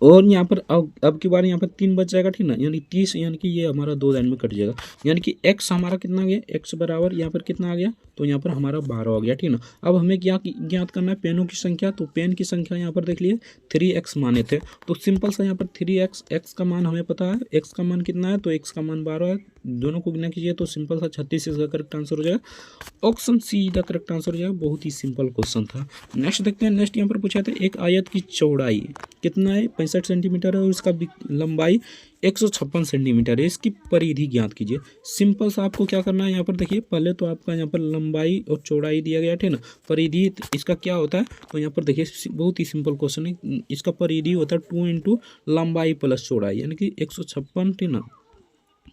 और यहाँ पर अब की बार यहाँ पर 3 बच जाएगा, ठीक ना, यानी 30, यानी कि ये हमारा 2 दिन में कट जाएगा। यानी कि x हमारा कितना आ गया, x बराबर यहाँ पर कितना आ गया, तो यहाँ पर हमारा 12 आ गया, ठीक ना। अब हमें क्या ज्ञात करना है, पेनों की संख्या। तो पेन की संख्या यहाँ पर देख लिए 3x माने थे। तो सिंपल सा यहाँ पर 3x, x का मान हमें पता है, x का मान कितना है, तो x का मान 12 है। दोनों को गुना कीजिए तो सिंपल सा 36 इसका करेक्ट आंसर हो जाएगा। Option see the correct answer हो जाएगा। बहुत ही सिंपल क्वेश्चन था। नेक्स्ट देखते हैं। नेक्स्ट यहाँ पर पूछा था, एक आयत की चौड़ाई कितना है, 65 सेंटीमीटर है, और इसका लंबाई 156 सेंटीमीटर है। इसकी परिधि ज्ञात कीजिए। सिंपल सा आपको क्या करना है, यहाँ पर देखिए पहले तो आपका यहाँ पर लंबाई और चौड़ाई दिया गया, ठीक ना। परिधि इसका क्या होता है, तो यहाँ पर देखिए बहुत ही सिंपल क्वेश्चन है। इसका परिधि होता है 2 इंटू लंबाई प्लस चौड़ाई, यानी कि 156, ठीक ना,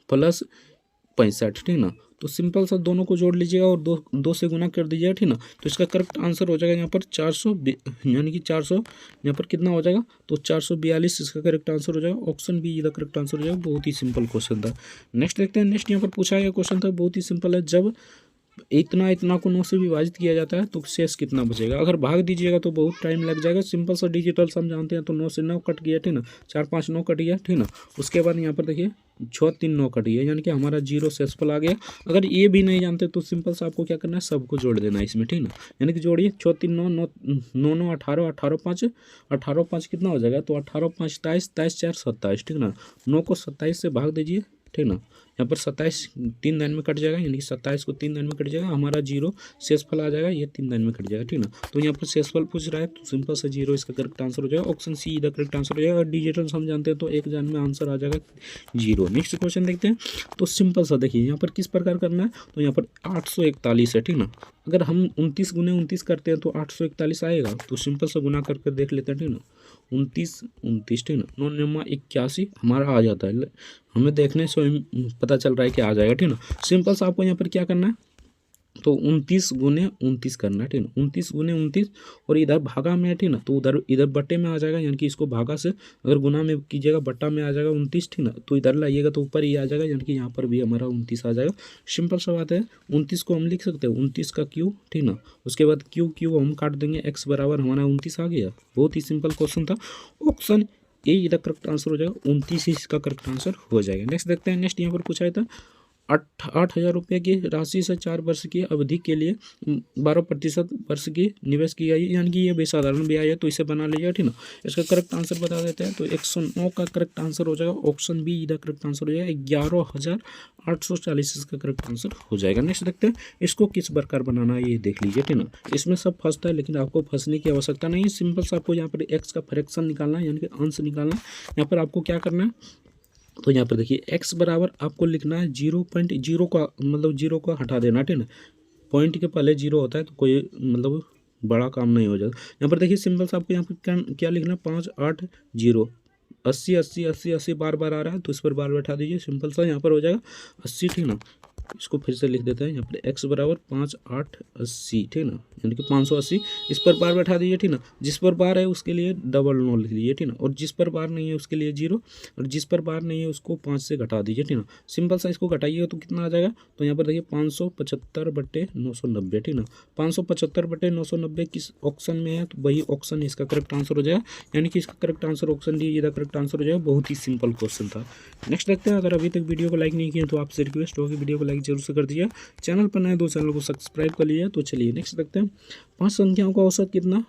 प्लस 65, ठीक ना। तो सिंपल सा दोनों को जोड़ लीजिएगा और दो से गुना कर दीजिएगा, ठीक ना। तो इसका करेक्ट आंसर हो जाएगा यहाँ पर 400, यानी कि 400 यहाँ पर कितना हो जाएगा, तो 442 इसका करेक्ट आंसर हो जाएगा। ऑप्शन बी का करेक्ट आंसर हो जाएगा। बहुत ही सिंपल क्वेश्चन था। नेक्स्ट देखते हैं। नेक्स्ट यहाँ पर पूछा गया क्वेश्चन था, बहुत ही सिंपल है। जब इतना को 9 से विभाजित किया जाता है तो शेष कितना बचेगा। अगर भाग दीजिएगा तो बहुत टाइम लग जाएगा। सिंपल सा डिजिटल सम जानते हैं, तो 9 से 9 कट गया, ठीक ना, 4 5 9 कट गया, ठीक ना। उसके बाद यहाँ पर देखिए 6 3 9 कट गया, यानी कि हमारा 0 शेषफल आ गया। अगर ये भी नहीं जानते तो सिंपल सा आपको क्या करना है, सबको जोड़ देना है इसमें, ठीक ना। यानी कि जोड़िए 6 3 9 9 9 9 18 18 5 18 5 कितना हो जाएगा, तो 18 5 23 23 4 27, ठीक ना। 9 को 27 से भाग दीजिए ठीक ना। यहाँ पर 27 3 दिन में कट जाएगा, यानी कि 27 को 3 दिन में कट जाएगा, हमारा जीरो शेषफल आ जाएगा, ये 3 दिन में कट जाएगा, ठीक ना। तो यहाँ पर शेषफल पूछ रहा है तो सिंपल सा जीरो इसका करेक्ट आंसर हो जाएगा। ऑप्शन सी इधर करेक्ट आंसर हो जाएगा। डिजिटल हम जानते हैं तो एक जान में आंसर आ जाएगा जीरो। नेक्स्ट क्वेश्चन देखते हैं। तो सिंपल सा देखिए यहाँ पर किस प्रकार करना है, तो यहाँ पर 841 है, ठीक ना। अगर हम 29 गुने 29 करते हैं तो 841 आएगा, तो सिंपल सा गुना करके देख लेते हैं, ठीक ना। 29 29, ठीक ना, 9 9 81 हमारा आ जाता है। हमें देखने से पता चल रहा है कि आ जाएगा, ठीक ना। सिंपल सा आपको यहाँ पर क्या करना है, तो 29 गुने 29 करना है, ठीक ना। 29 गुने 29 और इधर भागा में है, ठीक ना, तो उधर इधर बट्टे में आ जाएगा, यानी कि इसको भागा से अगर गुना में कीजिएगा बट्टा में आ जाएगा 29, ठीक ना। तो इधर लाइएगा तो ऊपर ही आ जाएगा, यानी कि यहाँ पर भी हमारा 29 आ जाएगा। सिंपल सा बात है। 29 को हम लिख सकते हैं 29 का क्यू, ठीक ना। उसके बाद क्यू क्यू हम काट देंगे, एक्स बराबर हमारा 29 आ गया। बहुत ही सिंपल क्वेश्चन था। ऑप्शन ए इधर करेक्ट आंसर हो जाएगा, 29 ही इसका करेक्ट आंसर हो जाएगा। नेक्स्ट देखते हैं। नेक्स्ट यहाँ पर पूछा था 8,000 रुपये की राशि से 4 वर्ष की अवधि के लिए 12% वर्ष की निवेश की गई, यानी कि ये बेसाधारण ब्याज है, तो इसे बना लीजिए, ठीक ना। इसका करेक्ट आंसर बता देते हैं। तो 109 का करेक्ट आंसर हो जाएगा। ऑप्शन बी इधर करेक्ट आंसर हो जाएगा। 11,840 इसका करेक्ट आंसर हो जाएगा। नेक्स्ट देखते हैं इसको किस प्रकार बनाना है, ये देख लीजिए, ठीक ना। इसमें सब फंसता है लेकिन आपको फंसने की आवश्यकता नहीं है। सिंपल से आपको यहाँ पर एक्स का फ्रैक्शन निकालना है, यानी कि अंश निकालना है। यहाँ पर आपको क्या करना है, तो यहाँ पर देखिए x बराबर आपको लिखना है 0.0 का, मतलब 0 को हटा देना, ठीक ना। पॉइंट के पहले 0 होता है तो कोई मतलब बड़ा काम नहीं हो जाएगा। यहाँ पर देखिए सिंपल से आपको यहाँ पर क्या लिखना है, 5 8 0 80 80 80 80 बार बार आ रहा है तो इस पर बार बैठा दीजिए। सिंपल सा यहाँ पर हो जाएगा 80, ठीक ना। इसको फिर से लिख देते हैं। यहाँ पर x बराबर 5 8 80, ठीक ना, यानी कि 580 इस पर बार बैठा दीजिए, ठीक ना। जिस पर बार है उसके लिए डबल 9 लिख दीजिए, ठीक ना, और जिस पर बार नहीं है उसके लिए 0, और जिस पर बार नहीं है उसको 5 से घटा दीजिए, ठीक ना। सिंपल सा इसको घटाइएगा तो कितना आ जाएगा, तो यहाँ पर देखिए 575/990, ठीक ना। 575/990 किस ऑप्शन में है, तो वही ऑप्शन इसका करेक्ट आंसर हो जाएगा, यानी कि इसका करेक्ट आंसर ऑप्शन डी इधर करेक्ट आंसर हो जाएगा। बहुत ही सिंपल क्वेश्चन था। नेक्स्ट देखते हैं। अगर अभी तक वीडियो को लाइक नहीं किया तो आपसे रिक्वेस्ट होगी वीडियो को लाइक जरूर से कर दीजिए। चैनल पर नए 2 चैनल को सब्सक्राइब कर लीजिए। तो चलिए नेक्स्ट देखते हैं। 5 संख्याओं का औसत कितना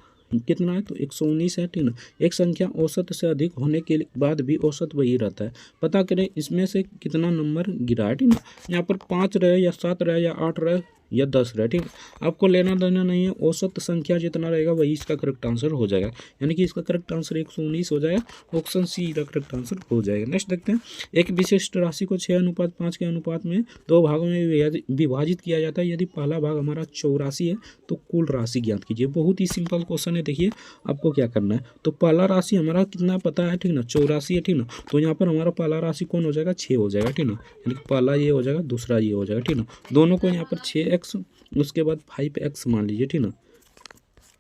है, तो 119 है, ठीक ना। एक संख्या औसत से अधिक होने के बाद भी औसत वही रहता है। पता करें इसमें से कितना नंबर गिरा है, ठीक ना। यहाँ पर 5 रहे या 7 रहे या 8 रहे या 10 रहे, ठीक है, आपको लेना देना नहीं है। औसत संख्या जितना रहेगा वही इसका करेक्ट आंसर हो जाएगा, यानी कि इसका करेक्ट आंसर 119 हो जाएगा। ऑप्शन सी का करेक्ट आंसर हो जाएगा। नेक्स्ट देखते हैं। एक विशिष्ट राशि को 6:5 के अनुपात में 2 भागों में विभाजित किया जाता है। यदि पहला भाग हमारा 84 है तो कुल राशि ज्ञात कीजिए। बहुत ही सिंपल क्वेश्चन है। देखिए आपको क्या करना है, तो पहला राशि हमारा कितना पता है, ठीक ना, 84 है, ठीक ना। तो यहाँ पर हमारा पहला राशि कौन हो जाएगा, 6 हो जाएगा, ठीक ना, यानी कि पहला ये हो जाएगा, दूसरा ये हो जाएगा, ठीक ना। दोनों को यहाँ पर 6x उसके बाद 5x मान लीजिए, ठीक ना।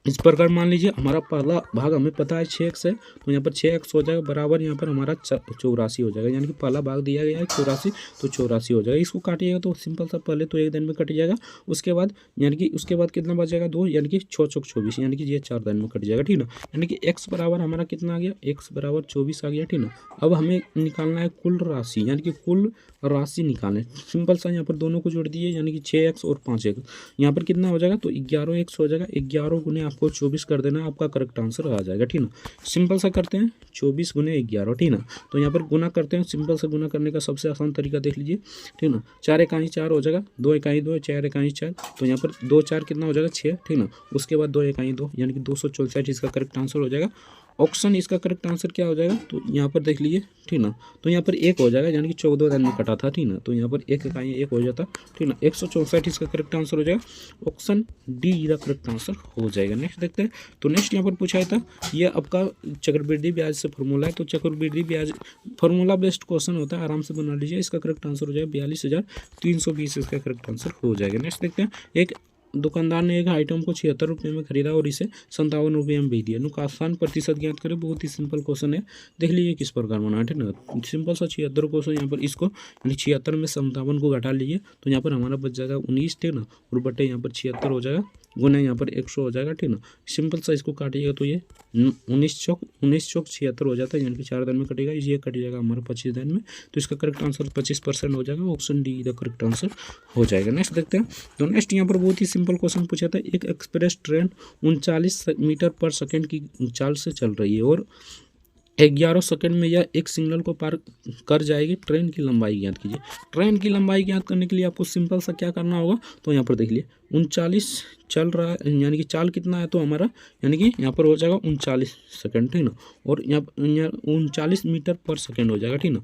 इस प्रकार मान लीजिए हमारा पहला भाग हमें पता है 6x है, तो यहाँ पर 6x हो जाएगा बराबर यहाँ पर हमारा 84 हो जाएगा, यानी कि पहला भाग दिया गया है 84, तो 84 हो जाएगा। इसको काटिएगा तो सिंपल सा पहले तो एक दिन में कट जाएगा, उसके बाद यानी कि उसके बाद कितना बच जाएगा 2, यानी कि 6 चौक 24, यानी कि ये 4 दिन में कट जाएगा, ठीक ना। यानी कि x बराबर हमारा कितना आ गया, x बराबर 24 आ गया, ठीक ना। अब हमें निकालना है कुल राशि, यानी कि कुल राशि निकालें। सिंपल सा यहाँ पर दोनों को जोड़ दीजिए, यानी कि 6x और 5x, यहाँ पर कितना हो जाएगा, तो 11x हो जाएगा। 11 गुने आपको 24 कर देना, आपका करेक्ट आंसर आ जाएगा, ठीक ना। सिंपल सा करते हैं 24 गुने 11, ठीक ना। तो यहाँ पर गुना करते हैं। सिंपल से गुना करने का सबसे आसान तरीका देख लीजिए, ठीक ना। 4 एकाई 4 हो जाएगा, 2 एकाई 2, 4 एकाई 4, तो यहाँ पर 2 4 कितना हो जाएगा 6, ठीक ना। उसके बाद 2 एकाई 2, यानी कि 264 इसका करेक्ट आंसर हो जाएगा। ऑप्शन इसका करेक्ट आंसर क्या हो जाएगा, तो यहाँ पर देख लीजिए, ठीक ना। तो यहाँ पर 1 हो जाएगा, यानी कि 14 दिन में कटा था, ठीक ना। तो यहाँ पर 1 इकाई 1 हो जाता, ठीक ना। 164 इसका करेक्ट आंसर हो जाएगा। ऑप्शन डी का करेक्ट आंसर हो जाएगा। नेक्स्ट देखते हैं। तो नेक्स्ट यहाँ पर पूछा था, ये आपका चक्रवृद्धि ब्याज से फॉर्मूला है, तो चक्रवृद्धि ब्याज फॉर्मूला बेस्ड क्वेश्चन होता है, आराम से बना लीजिए। इसका करेक्ट आंसर हो जाएगा 42,320 इसका करेक्ट आंसर हो जाएगा। नेक्स्ट देखते हैं। एक दुकानदार ने एक आइटम को 76 रुपये में खरीदा और इसे 57 रुपये में बेच दिया। नुकसान प्रतिशत ज्ञात करें। बहुत ही सिंपल क्वेश्चन है, देख लीजिए किस प्रकार बना है, ठीक ना। सिंपल सा 76 क्वेश्चन, यहाँ पर इसको यानी 76 में 57 को घटा लीजिए, तो यहाँ पर हमारा बच जाएगा 19, ठीक ना, और बटे यहाँ पर 76 हो जाएगा, गुना यहाँ पर 100 हो जाएगा, ठीक ना। सिंपल सा इसको काटिएगा तो ये 19 चौक 76 हो जाता है, यानी कि 4 दिन में कटेगा, ये कट जाएगा हमारा 25 दिन में, तो इसका करेक्ट आंसर 25% हो जाएगा। ऑप्शन डी का करेक्ट आंसर हो जाएगा। नेक्स्ट देखते हैं। तो नेक्स्ट यहाँ पर बहुत ही सिंपल क्वेश्चन पूछा था। एक एक्सप्रेस ट्रेन 39 मीटर पर सेकेंड की चाल से चल रही है और 11 सेकंड में यह एक सिग्नल को पार कर जाएगी। ट्रेन की लंबाई ज्ञात कीजिए। ट्रेन की लंबाई ज्ञात करने के लिए आपको सिंपल सा क्या करना होगा, तो यहाँ पर देख लिए 39 चल रहा है, यानी कि चाल कितना है तो हमारा, यानी कि यहाँ पर हो जाएगा 39 सेकंड, ठीक ना। और यहाँ 39 मीटर पर सेकंड हो जाएगा, ठीक ना।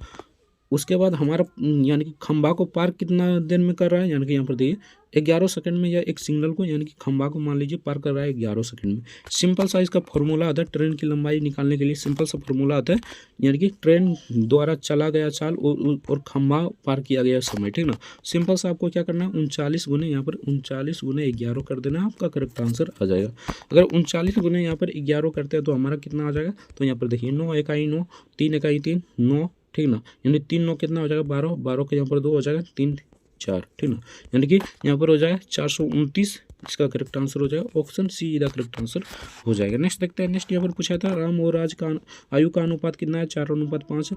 उसके बाद हमारा यानी कि खंभा को पार कितना देर में कर रहा है, यानी कि यहाँ पर देखिए 11 सेकंड में यह एक सिग्नल को, यानी कि खंभा को मान लीजिए पार कर रहा है 11 सेकंड में। सिंपल सा इसका फॉर्मूला आता है ट्रेन की लंबाई निकालने के लिए, सिंपल सा फॉर्मूला आता है, यानी कि ट्रेन द्वारा चला गया चाल और खंभा पार किया गया समय, ठीक ना। सिंपल सा आपको क्या करना है, 39 गुने यहाँ पर 39 गुने 11 कर देना, आपका करेक्ट आंसर आ जाएगा। अगर 39 गुने यहाँ पर 11 करते हैं तो हमारा कितना आ जाएगा, तो यहाँ पर देखिए 9 इकाई 9, 3 इकाई 3, 9, ठीक ना। यानी 3 9 कितना हो जाएगा 12, 12 के यहाँ पर 2 हो जाएगा 3 4, ठीक ना। यानी कि यहाँ पर हो जाएगा 429, इसका करेक्ट आंसर हो जाएगा ऑप्शन सी का करेक्ट आंसर हो जाएगा। नेक्स्ट देखते हैं। नेक्स्ट यहाँ पर पूछा था राम और राज का आयु का अनुपात कितना है, 4:5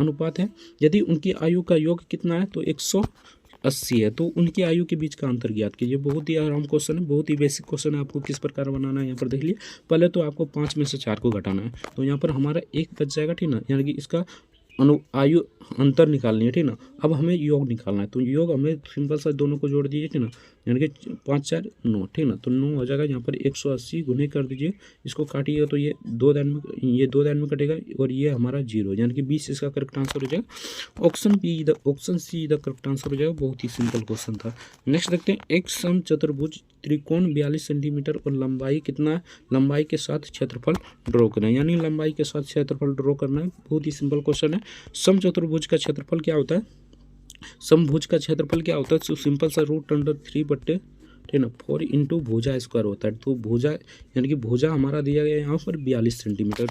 अनुपात है। यदि उनकी आयु का योग कितना है तो 180 है, तो उनकी आयु के बीच का अंतर ज्ञात कीजिए। बहुत ही आराम क्वेश्चन है, बहुत ही बेसिक क्वेश्चन है। आपको किस प्रकार बनाना है यहाँ पर देख लिए। पहले तो आपको 5 में से 4 को घटाना है, तो यहाँ पर हमारा 1 बच जाएगा, ठीक ना। यानी कि इसका आयु अंतर निकालनी है, ठीक ना। अब हमें योग निकालना है, तो योग हमें सिंपल सा दोनों को जोड़ दीजिए, ठीक ना। यानी कि 5 4 9, ठीक ना। तो 9 हो जाएगा, यहाँ पर 180 गुने कर दीजिए, इसको काटिएगा तो ये 2 दान में, ये 2 दान में कटेगा और ये हमारा 0, यानी कि 20 इसका करेक्ट आंसर हो जाएगा। Option see the correct answer हो जाएगा। बहुत ही सिंपल क्वेश्चन था। नेक्स्ट देखते हैं। एक समचतुर्भुज त्रिकोण 42 सेंटीमीटर और लंबाई कितना है, लंबाई के साथ क्षेत्रफल ड्रॉ करना है, यानी लंबाई के साथ क्षेत्रफल ड्रॉ करना है। बहुत ही सिंपल क्वेश्चन है। समचतुर्भुज का क्षेत्रफल क्या होता है, समभुज का क्षेत्रफल क्या होता है, तो सिंपल सा √3 बट्टे, ठीक ना, 4 इंटू भुजा स्क्वायर होता है। तो भुजा यानी कि भुजा हमारा दिया गया है यहाँ पर 42 सेंटीमीटर।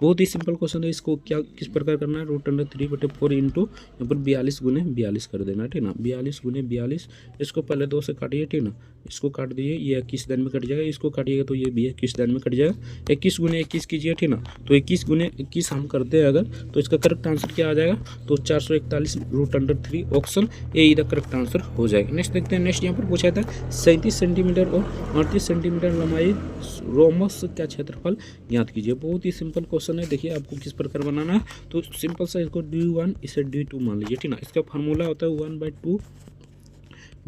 बहुत ही सिंपल क्वेश्चन है। इसको क्या किस प्रकार करना है, √3/4 इंटू यहाँ पर 42 गुने 42 कर देना, ठीक ना। 42 गुने 42, इसको पहले 2 से काटिए, ठीक ना। इसको काट दीजिए, ये 21 दान में कट जाएगा, इसको काटिएगा तो ये भी 21 दान में कट जाएगा। 21 गुने 21 कीजिए, ठीक ना। तो 21 गुने 21 हम करते हैं अगर, तो इसका करेक्ट आंसर क्या आ जाएगा, तो 441 √3, option A the correct answer हो जाएगा। नेक्स्ट देखते हैं। नेक्स्ट यहाँ पर पूछा था 37 सेंटीमीटर और 38 सेंटीमीटर लंबाई रोमस का क्षेत्रफल ज्ञात कीजिए। बहुत ही सिंपल क्वेश्चन है। देखिए आपको किस प्रकार बनाना है, तो सिंपल सा इसको D1 इसे D2 मान लीजिए, ठीक ना। इसका फार्मूला होता है 1/2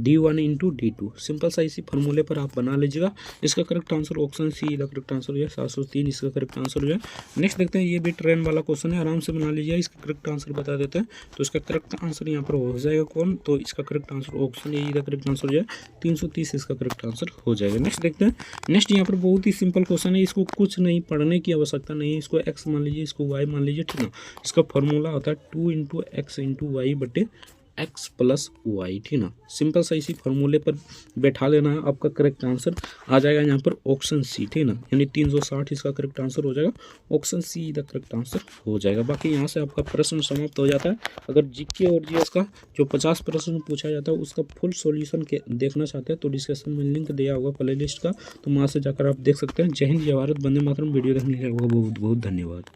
D1 इंटू D2। सिंपल सा इसी फार्मूले पर आप बना लीजिएगा। इसका करेक्ट आंसर ऑप्शन सी का करेक्ट आंसर हो जाए 703, इसका करेक्ट आंसर हो जाए। नेक्स्ट देखते हैं। ये भी ट्रेन वाला क्वेश्चन है, आराम से बना लीजिए। इसका करेक्ट आंसर बता देते हैं। तो इसका करेक्ट आंसर यहाँ पर हो जाएगा कौन, तो इसका करेक्ट आंसर ऑप्शन ए का करेक्ट आंसर हो जाए 330, इसका करेक्ट आंसर हो जाएगा। नेक्स्ट देखते हैं। नेक्स्ट यहाँ पर बहुत ही सिंपल क्वेश्चन है, इसको कुछ नहीं पढ़ने की आवश्यकता नहीं है। इसको एक्स मान लीजिए, इसको वाई मान लीजिए, ठीक ना। इसका फॉर्मूला होता है 2 इंटू एक्स इंटू वाई बटे x प्लस वाई, ठीक ना। सिंपल सा इसी फॉर्मूले पर बैठा लेना है, आपका करेक्ट आंसर आ जाएगा यहाँ पर ऑप्शन सी, ठीक ना। यानी 360 इसका करेक्ट आंसर हो जाएगा। Option see the correct answer हो जाएगा। बाकी यहाँ से आपका प्रश्न समाप्त हो जाता है। अगर जीके और जीएस का जो 50 प्रश्न पूछा जाता है उसका फुल सॉल्यूशन देखना चाहते हैं तो डिस्क्रिप्शन में लिंक दिया होगा प्ले लिस्ट का, तो वहाँ से जाकर आप देख सकते हैं। जय हिंद, जय भारत, वंदे मातरम। वीडियो देखने के लिए बहुत बहुत धन्यवाद।